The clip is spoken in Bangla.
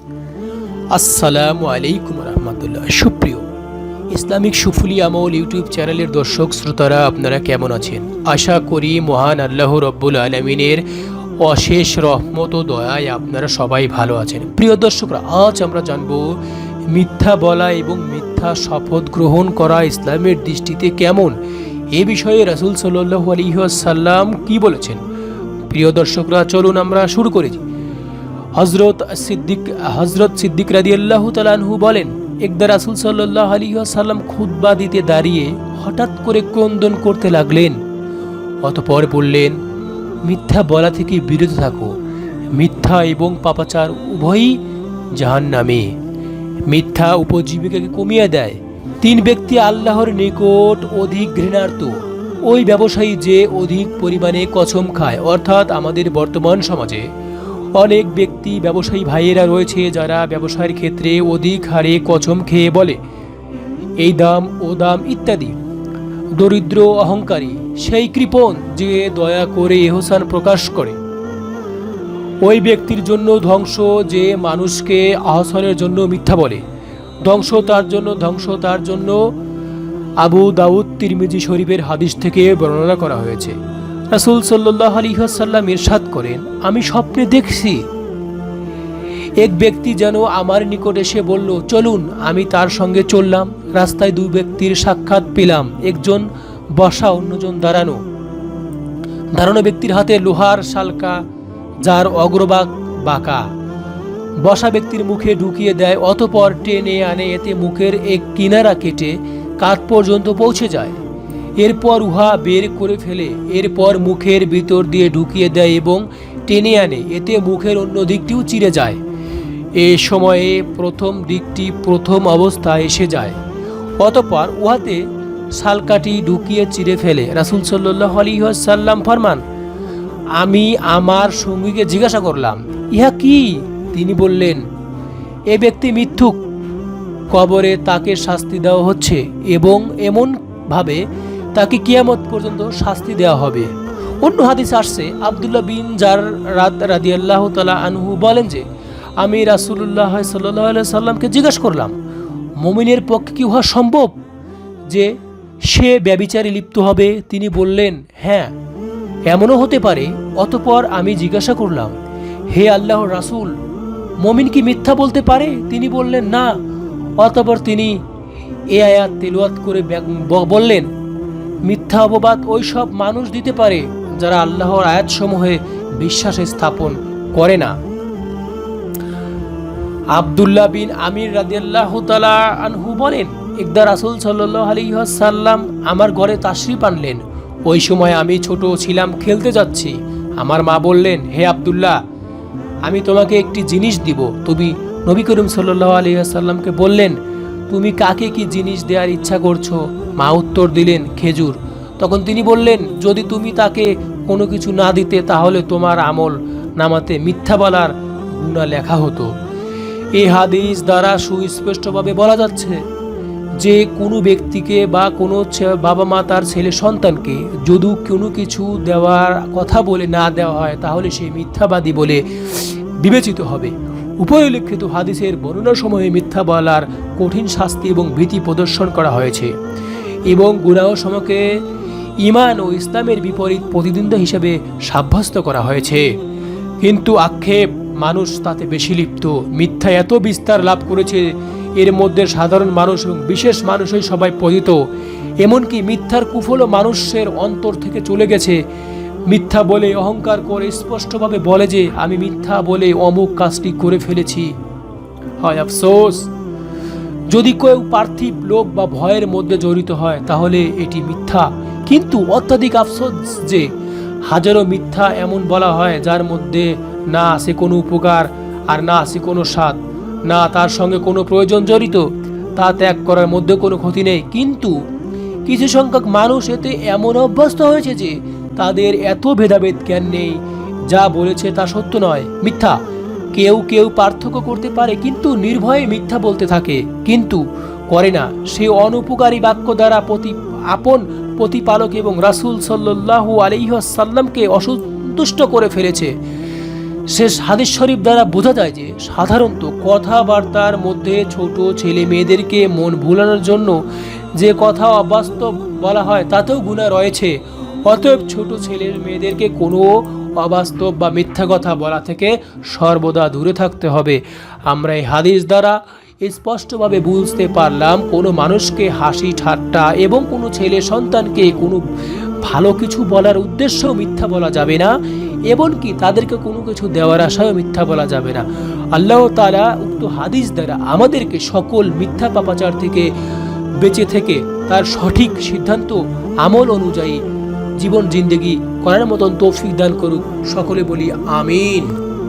আসসালামু আলাইকুম রহমতুল্লাহ। সুপ্রিয় ইসলামিক সুফুলি আমল ইউটিউব চ্যানেলের দর্শক শ্রোতারা, আপনারা কেমন আছেন? আশা করি মহান আল্লাহ রব্বুল আলমিনের অশেষ রহমত ও দয়ায় আপনারা সবাই ভালো আছেন। প্রিয় দর্শকরা, আজ আমরা জানব মিথ্যা বলা এবং মিথ্যা শপথ গ্রহণ করা ইসলামের দৃষ্টিতে কেমন। এ বিষয়ে রাসূল সাল্লাল্লাহু আলাইহি ওয়াসাল্লাম কি বলেছেন। প্রিয় দর্শকরা, চলুন আমরা শুরু করেছি। হজরত সিদ্দিক রাদিয়াল্লাহু তাআলা আনহু বলেন, একদা রাসূল সাল্লাল্লাহু আলাইহি ওয়াসাল্লাম খুতবা দিতে দাঁড়িয়ে হঠাৎ করে ক্রন্দন করতে লাগলেন। অতঃপর বললেন, মিথ্যা বলা থেকে বিরত থাকো। মিথ্যা এবং পাপাচার উভয়ই জাহান্নামে। মিথ্যা উপজীবিকাকে কমিয়ে দেয়। 3 ব্যক্তি আল্লাহর নিকট অধিক ঘৃণার্ত ওই ব্যবসায়ী যে অধিক পরিমাণে কসম খায়। অর্থাৎ আমাদের বর্তমান সমাজে অনেক ব্যক্তি ব্যবসায়ী ভাইয়েরা রয়েছে যারা ব্যবসায়ের ক্ষেত্রে অধিক হারে কসম খেয়ে বলে এই দাম ও দাম ইত্যাদি। দরিদ্র অহংকারী সেই কৃপণ যে দয়া করে এহসান প্রকাশ করে। ওই ব্যক্তির জন্য ধ্বংস যে মানুষকে আহসানের জন্য মিথ্যা বলে। ধ্বংস তার জন্য আবু দাউদ তিরমিজি শরীফের হাদিস থেকে বর্ণনা করা হয়েছে। রাসূল সাল্লাল্লাহু আলাইহি ওয়াসাল্লাম ইরশাদ করেন, আমি স্বপ্নে দেখছি এক ব্যক্তি যেন আমার নিকট এসে বলল, চলুন। আমি তার সঙ্গে চললাম। রাস্তায় 2 ব্যক্তির সাক্ষাৎ পেলাম, একজন বসা, অন্যজন দাঁড়ানো। দাঁড়ানো ব্যক্তির হাতে লোহার শালকা, যার অগ্রভাগ বাঁকা। বসা ব্যক্তির মুখে ঢুকিয়ে দেয়, অতঃপর টেনে আনে। এতে মুখের এক কিনারা কেটে কাঁধ পর্যন্ত পৌঁছে যায়। এরপর উহা বের করে ফেলে। এরপর মুখের ভিতর দিয়ে ঢুকিয়ে দেয় এবং টেনে আনে। এতে মুখের অন্য দিকটিও চিরে যায়। এ সময়ে প্রথম দিকটি প্রথম অবস্থায় এসে যায়। অতঃপর উহাতে শালকাটি ঢুকিয়ে চিরে ফেলে। রাসূল সাল্লাল্লাহু আলাইহি ওয়াসাল্লাম ফরমান, আমি আমার সঙ্গীকে জিজ্ঞাসা করলাম, ইহা কি? তিনি বললেন, এ ব্যক্তি মিথ্যুক। কবরে তাকে শাস্তি দেওয়া হচ্ছে এবং এমন ভাবে তাকে কিয়ামত পর্যন্ত শাস্তি দেওয়া হবে। অন্য হাদিস আসছে, আব্দুল্লাহ বিন জার রাদিয়াল্লাহু তাআলা আনহু বলেন যে, আমি রাসূলুল্লাহ সাল্লাল্লাহু আলাইহি সাল্লামকে জিজ্ঞাসা করলাম, মুমিনের পক্ষে কি উহা সম্ভব যে সে ব্যভিচারে লিপ্ত হবে? তিনি বললেন, হ্যাঁ, এমনও হতে পারে। অতঃপর আমি জিজ্ঞাসা করলাম, হে আল্লাহর রাসূল, মুমিন কি মিথ্যা বলতে পারে? তিনি বললেন, না। অতঃপর তিনি এ আয়াত তেলাওয়াত করে বললেন, মিথ্যা অপবাদ ওই সব মানুষ দিতে পারে যারা আল্লাহর আয়াতসমূহে বিশ্বাস স্থাপন করে না। আব্দুল্লাহ বিন আমির রাদিয়াল্লাহু তাআলা আনহু বলেন, একদা রাসূল সাল্লাল্লাহু আলাইহি ওয়াসাল্লাম আমার ঘরে তাশরিফ আনলেন। ওই সময় আমি ছোট ছিলাম, খেলতে যাচ্ছি। আমার মা বললেন, হে আব্দুল্লাহ, আমি তোমাকে একটি জিনিস দিব। তুমি নবী করিম সাল্লাল্লাহু আলাইহি ওয়াসাল্লামকে বললেন, তুমি কাকে কি জিনিস দেওয়ার ইচ্ছা করছো? মা উত্তর দিলেন, খেজুর। তখন তিনি বললেন, যদি তুমি তাকে কোনো কিছু না দিতে তাহলে তোমার আমল নামাতে মিথ্যা বলার গুনাহ লেখা হতো। এই হাদিস দ্বারা সুস্পষ্টভাবে বলা যাচ্ছে যে কোনো ব্যক্তিকে বা কোনো বাবা মা তার ছেলে সন্তানকে যদি কোনো কিছু দেওয়ার কথা বলে না দেওয়া হয় তাহলে সে মিথ্যাবাদী বলে বিবেচিত হবে। উপরে উল্লেখিত হাদিসের বর্ণনার সময়ে মিথ্যা বলার কঠিন শাস্তি এবং ভীতি প্রদর্শন করা হয়েছে এবং গুনাহ সমূহকে ঈমান ও ইসলামের বিপরীত প্রতিদ্বন্দ্বী হিসেবে সাব্যস্ত করা হয়েছে। কিন্তু আক্ষেপ, মানুষ তাতে বেশি লিপ্ত। মিথ্যা এত বিস্তার লাভ করেছে, এর মধ্যে সাধারণ মানুষ এবং বিশেষ মানুষই সবাই পতিত। এমনকি মিথ্যার কুফলও মানুষের অন্তর থেকে চলে গেছে। মিথ্যা বলে অহংকার করে স্পষ্টভাবে বলে যে আমি মিথ্যা বলে অমুক কাজটি করে ফেলেছি। হয় আফসোস, যদি কেউ পার্থিব লোভ বা ভয়ের মধ্যে জড়িত হয় তাহলে এটি মিথ্যা। কিন্তু অত্যাধিক আফসোস যে হাজারো মিথ্যা এমন বলা হয় যার মধ্যে না আছে কোনো উপকার আর না আছে কোনো স্বাদ, না তার সঙ্গে কোনো প্রয়োজন জড়িত, তা ত্যাগ করার মধ্যে কোনো ক্ষতি নেই। কিন্তু কিছু সংখ্যক মানুষ এতে এমন অভ্যস্ত হয়েছে যে তাদের এত ভেদাভেদ জ্ঞান নেই, যা বলেছে তা সত্য নয়, মিথ্যা। কেউ কেউ পার্থক্য করতে পারে কিন্তু নির্ভয়ে মিথ্যা বলতে থাকে, কিন্তু করে না। সে অনুপকারী বাক্য দ্বারা আপন প্রতিপালক এবং রাসূল সাল্লাল্লাহু আলাইহি ওয়াসাল্লামকে অসন্তুষ্ট করে ফেলেছে। শেষ হাদিস শরীফ দ্বারা বোঝা যায় যে সাধারণত কথাবার্তার মধ্যে ছোট ছেলে মেয়েদেরকে মন ভুলানোর জন্য যে কথা অবাস্তব বলা হয় তাতেও গুনাহ রয়েছে। অতএব ছোট ছেলে মেয়েদেরকে কোনো অবাস্তব বা মিথ্যা কথা বলা থেকে সর্বদা দূরে থাকতে হবে। আমরা এই হাদিস দ্বারা স্পষ্টভাবে বুঝতে পারলাম কোনো মানুষকে হাসি ঠাট্টা এবং কোনো ছেলে সন্তানকে কোনো ভালো কিছু বলার উদ্দেশ্যেও মিথ্যা বলা যাবে না, এমনকি তাদেরকে কোনো কিছু দেওয়ার আশায়ও মিথ্যা বলা যাবে না। আল্লাহ তাআলা উক্ত হাদিস দ্বারা আমাদেরকে সকল মিথ্যা পাপাচার থেকে বেঁচে থেকে তার সঠিক সিদ্ধান্ত আমল অনুযায়ী জীবন জিন্দেগি করার মতন তৌফিক দান করুক। সকলে বলি আমিন।